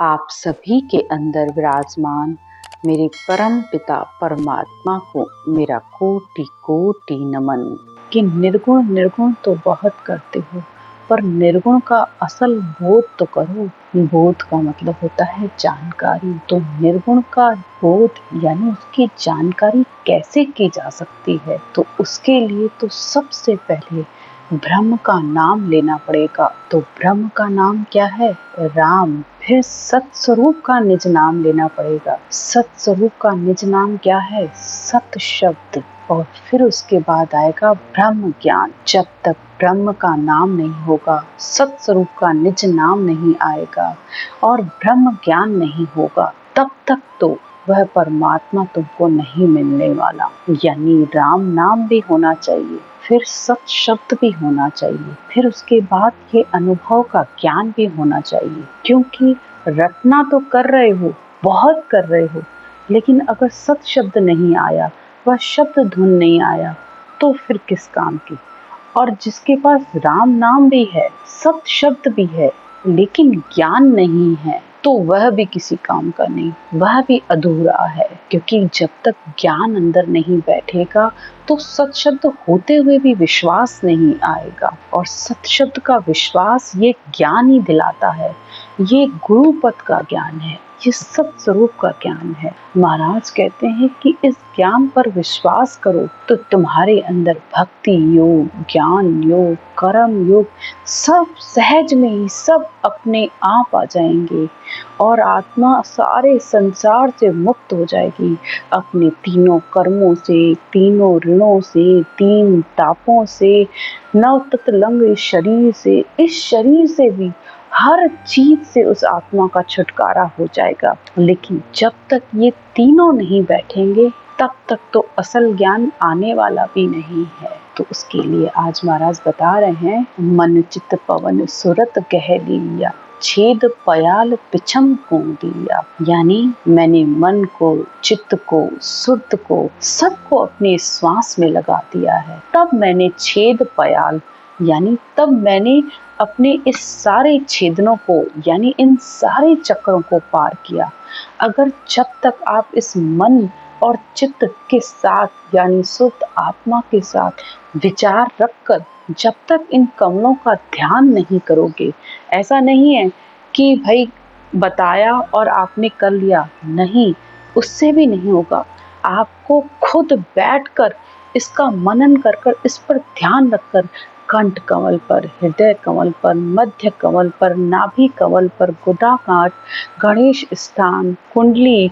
आप सभी के अंदर विराजमान मेरे परम पिता परमात्मा को मेरा कोटि कोटि नमन। कि निर्गुण निर्गुण तो बहुत करते हो, पर निर्गुण का असल बोध तो करो। बोध का मतलब होता है जानकारी। तो निर्गुण का बोध यानी उसकी जानकारी कैसे की जा सकती है, तो उसके लिए तो सबसे पहले ब्रह्म का नाम लेना पड़ेगा। तो ब्रह्म का नाम क्या है? राम। फिर सत्स्वरूप का निज नाम लेना पड़ेगा। सत्स्वरूप का निज नाम क्या है? सत शब्द। और फिर उसके बाद आएगा ब्रह्म ज्ञान। जब तक ब्रह्म का नाम नहीं होगा, सत्स्वरूप का निज नाम नहीं आएगा और ब्रह्म ज्ञान नहीं होगा, तब तक तो वह परमात्मा तुमको नहीं मिलने वाला। यानी राम नाम भी होना चाहिए, फिर सत शब्द भी होना चाहिए, फिर उसके बाद ये अनुभव का ज्ञान भी होना चाहिए। क्योंकि रटना तो कर रहे हो, बहुत कर रहे हो, लेकिन अगर सत शब्द नहीं आया, वह शब्द धुन नहीं आया, तो फिर किस काम की। और जिसके पास राम नाम भी है, सत शब्द भी है, लेकिन ज्ञान नहीं है, तो वह भी किसी काम का नहीं, वह भी अधूरा है। क्योंकि जब तक ज्ञान अंदर नहीं बैठेगा, तो सत शब्द होते हुए भी विश्वास नहीं आएगा। और सत शब्द का विश्वास ये ज्ञान ही दिलाता है। ये गुरु पद का ज्ञान है, ये सत स्वरूप का ज्ञान है। महाराज कहते हैं कि इस ज्ञान पर विश्वास करो तो तुम्हारे अंदर भक्ति योग, ज्ञान योग, कर्म योग सब सहज में ही सब अपने आप आ जाएंगे और आत्मा सारे संसार से मुक्त हो जाएगी। अपने तीनों कर्मों से, तीनों ऋणों से, तीन तापों से, नव तत्लंग शरीर से, इस शरीर से भी हर चीज से उस आत्मा का छुटकारा हो जाएगा। लेकिन जब तक ये तीनों नहीं बैठेंगे, तब तक तो असल ज्ञान आने वाला भी नहीं है। तो उसके लिए आज महाराज बता रहे हैं, मन चित्त पवन सुरत कह लिया, छेद पयाल पिछम को दिया। यानी मैंने मन को, चित्त को, सुरत को, सबको अपने श्वास में लगा दिया है। तब मैंने छेद पयाल यानी तब मैंने अपने इस सारे छेदनों को यानी इन सारे चक्रों को पार किया। अगर जब तक आप इस मन और चित्त के साथ यानी शुद्ध आत्मा के साथ विचार रखकर जब तक इन कमलों का ध्यान नहीं करोगे, ऐसा नहीं है कि भाई बताया और आपने कर लिया, नहीं, उससे भी नहीं होगा। आपको खुद बैठकर इसका मनन कर कर, इस पर ध्यान रखकर, कंठ कमल पर, हृदय कमल पर, मध्य कमल पर, नाभि कमल पर, गुदाकाठ, गणेश स्थान, कुंडली,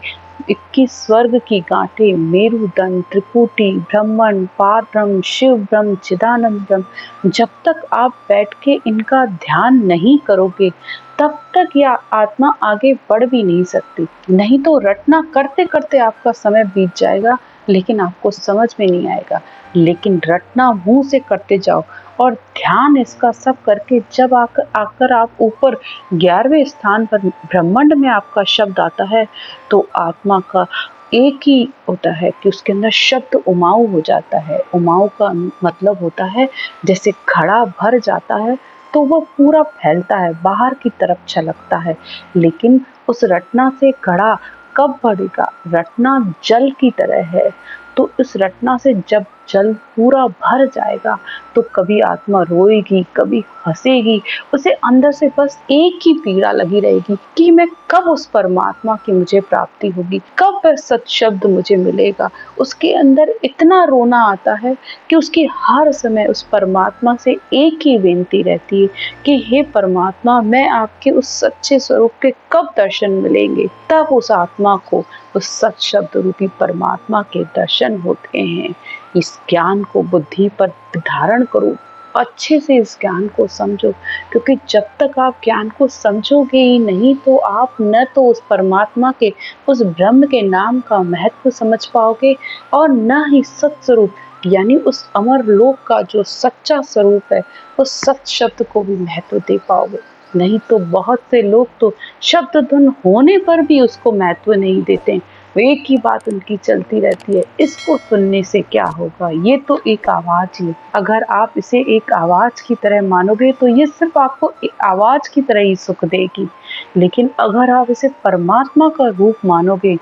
21 स्वर्ग की गांठें, मेरुदंड, त्रिपुटी, ब्रह्मण, पारब्रह्म, शिव ब्रह्म, चिदानंद ब्रह्म, जब तक आप बैठ के इनका ध्यान नहीं करोगे, तब तक यह आत्मा आगे बढ़ भी नहीं सकती। नहीं तो रटना करते करते आपका समय बीत जाएगा, लेकिन आपको समझ में नहीं आएगा। लेकिन रटना मुंह से करते जाओ और ध्यान इसका सब करके जब आकर आप ऊपर 11वें स्थान पर ब्रह्मांड में आपका शब्द आता है, तो आत्मा का एक ही होता है कि उसके अंदर शब्द उमाऊ हो जाता है। उमाऊ का मतलब होता है जैसे घड़ा भर जाता है तो वह पूरा फैलता है, बाहर की तरफ छलकता है। लेकिन उस रटना से घड़ा कब भरेगा? रटना जल की तरह है। तो इस रटना से जब जल पूरा भर जाएगा, तो कभी आत्मा रोएगी, कभी हंसेगी, उसे अंदर से बस एक ही पीड़ा लगी रहेगी कि मैं कब उस परमात्मा की मुझे प्राप्ति होगी, कब वह सत शब्द मुझे मिलेगा। उसके अंदर इतना रोना आता है कि उसकी हर समय उस परमात्मा से एक ही विनती रहती है कि हे परमात्मा, मैं आपके उस सच्चे स्वरूप के कब दर्शन मिलेंगे। तब उस आत्मा को उस सत शब्द रूपी परमात्मा के दर्शन होते हैं। इस ज्ञान को बुद्धि पर धारण करो, अच्छे से इस ज्ञान को समझो, क्योंकि जब तक आप ज्ञान को समझोगे ही नहीं, तो आप न तो उस परमात्मा के, उस ब्रह्म के नाम का महत्व समझ पाओगे और न ही सत स्वरूप यानी उस अमर लोक का जो सच्चा स्वरूप है, उस सत शब्द को भी महत्व दे पाओगे। नहीं तो बहुत से लोग तो शब्द धुन होने पर भी उसको महत्व नहीं देते, एक ही बात उनकी चलती रहती है, इसको सुनने से क्या होगा, ये तो एक आवाज ही। अगर आप इसे एक आवाज की तरह मानोगे तो ये सिर्फ आपको एक आवाज की तरह ही सुख देगी, लेकिन अगर आप इसे परमात्मा का रूप मानोगे,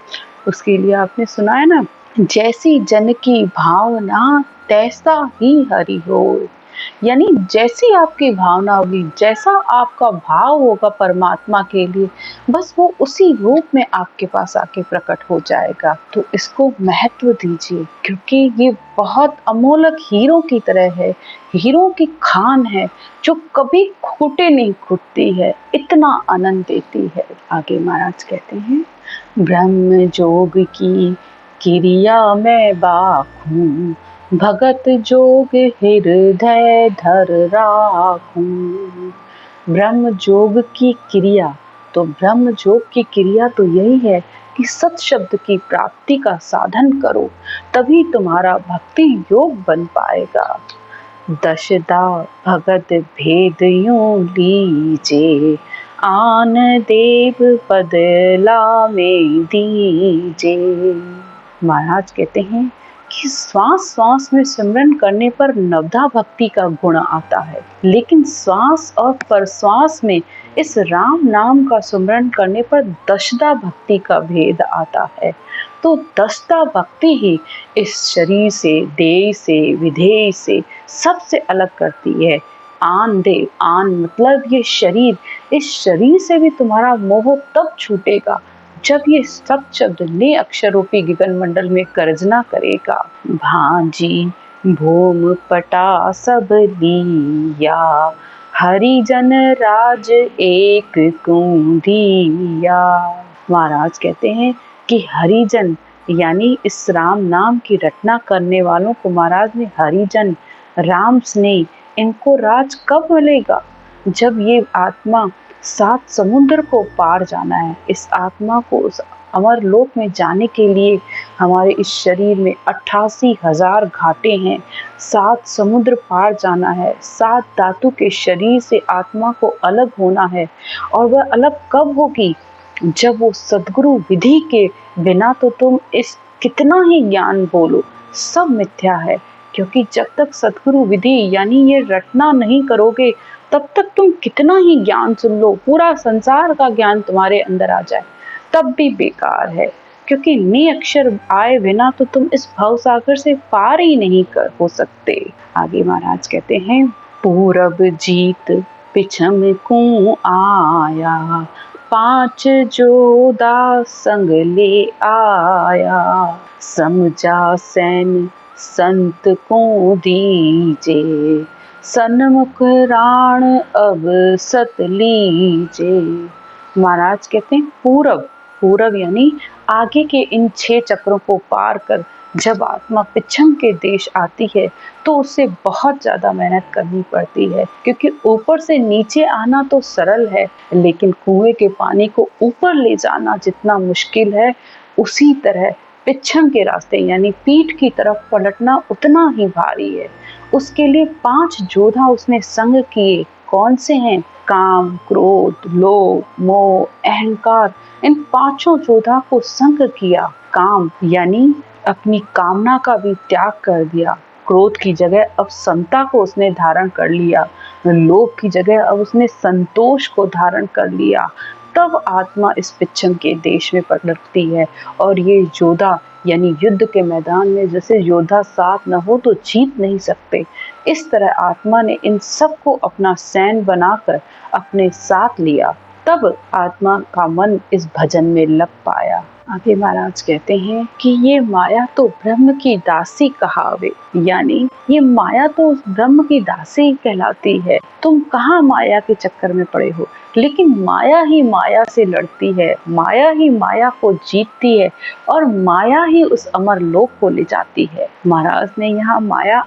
उसके लिए आपने सुना है ना, जैसी जन की भावना तैसा ही हरि हो। यानी जैसी आपकी भावना होगी, जैसा आपका भाव होगा परमात्मा के लिए, बस वो उसी रूप में आपके पास आके प्रकट हो जाएगा। तो इसको महत्व दीजिए, क्योंकि ये बहुत अमोलक हीरों की तरह है, हीरों की खान है जो कभी खोटे नहीं खुटती है, इतना आनंद देती है। आगे महाराज कहते हैं, ब्रह्म जोग की क्रिया में बाखूं, भगत जोग हृदय धर राखूं। ब्रह्म जोग की क्रिया, तो ब्रह्म जोग की क्रिया तो यही है कि सत शब्द की प्राप्ति का साधन करो, तभी तुम्हारा भक्ति योग बन पाएगा। दशदा भगत भेद यूं लीजे, आन देव बदला में दीजे। महाराज कहते हैं कि श्वास श्वास में सिमरन करने पर नवधा भक्ति का गुण आता है, लेकिन श्वास और प्रश्वास में इस राम नाम का सिमरन करने पर दशदा भक्ति का भेद आता है। तो दशदा भक्ति ही इस शरीर से, देह से, विधेय से सबसे अलग करती है। आन देव, आन मतलब ये शरीर, इस शरीर से भी तुम्हारा मोह तब छूटेगा जब ये सब शब्द ने अक्षरोपी गगन मंडल में गर्जना करेगा। भांजी भूम पटा सब लिया, हरिजन राज एक कुंदिया। महाराज कहते हैं कि हरिजन यानी इस राम नाम की रटना करने वालों को महाराज ने हरिजन, राम स्नेह, इनको राज कब मिलेगा? जब ये आत्मा 7 समुद्र को पार जाना है। इस आत्मा को उस अमर लोक में जाने के लिए हमारे इस शरीर में 88,000 घाटे हैं, 7 समुद्र पार जाना है, 7 धातु के शरीर से आत्मा को अलग होना है। और वह अलग कब होगी? जब वो सद्गुरु विधि के बिना तो तुम इस कितना ही ज्ञान बोलो, सब मिथ्या है। क्योंकि जब तक सद्गुरु विधि यानी ये रटना नहीं करोगे, तब तक तुम कितना ही ज्ञान सुन लो, पूरा संसार का ज्ञान तुम्हारे अंदर आ जाए, तब भी बेकार है। क्योंकि ने अक्षर आए बिना तो तुम इस भव सागर से पार ही नहीं कर हो सकते। आगे महाराज कहते हैं, पूरब जीत पिछम को आया, 5 जोधा संग ले आया, समझा सैन संत को दीजे, सन्मुख राण अब सत लीजे। महाराज कहते हैं पूरब, पूरब यानी आगे के इन 6 चक्रों को पार कर जब आत्मा पिछम के देश आती है तो उसे बहुत ज्यादा मेहनत करनी पड़ती है। क्योंकि ऊपर से नीचे आना तो सरल है, लेकिन कुएं के पानी को ऊपर ले जाना जितना मुश्किल है, उसी तरह पिछम के रास्ते यानी पीठ की तरफ पलटना उतना ही भारी है। उसके लिए 5 जोधा उसने संग किए। कौन से हैं? काम, क्रोध, लोभ, मोह, अहंकार, इन 5 जोधा को संग किया। काम यानी अपनी कामना का भी त्याग कर दिया। क्रोध की जगह अब समता को उसने धारण कर लिया, लोभ की जगह अब उसने संतोष को धारण कर लिया। तब आत्मा इस पिछम के देश में पलटती है। और ये योद्धा यानी युद्ध के मैदान में जैसे योद्धा साथ न हो तो जीत नहीं सकते, इस तरह आत्मा ने इन सबको अपना सैन्य बनाकर अपने साथ लिया। तब आत्मा का मन इस भजन में लग पाया। आगे महाराज कहते हैं कि ये माया तो ब्रह्म की दासी कहावे, यानी ये माया तो उस ब्रह्म की दासी कहलाती है। तुम कहाँ माया के चक्कर में पड़े हो, लेकिन माया ही माया से लड़ती है, माया ही माया को जीतती है और माया ही उस अमर लोक को ले जाती है। महाराज ने यहाँ माया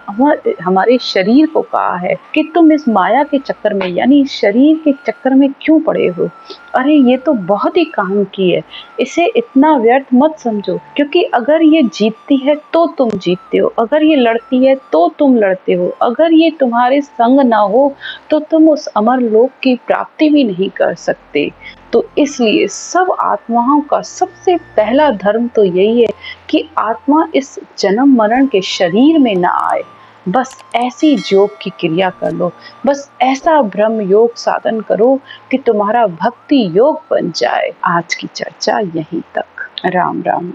हमारे शरीर को कहा है कि तुम इस माया के चक्कर में यानी शरीर के चक्कर में क्यों पड़े हो। अरे ये तो बहुत ही काम की है, इसे इतना व्यर्थ मत समझो। क्योंकि अगर ये जीतती है तो तुम जीतते हो, अगर ये लड़ती है तो तुम लड़ते हो, अगर ये तुम्हारे संग ना हो तो तुम उस अमर लोक की प्राप्ति भी नहीं कर सकते। तो इसलिए सब आत्माओं का सबसे पहला धर्म तो यही है कि आत्मा इस जन्म मरण के शरीर में ना आए। बस ऐसी योग की क्रिया कर लो, बस ऐसा ब्रह्म योग साधन करो कि तुम्हारा भक्ति योग बन जाए। आज की चर्चा यहीं तक। राम राम।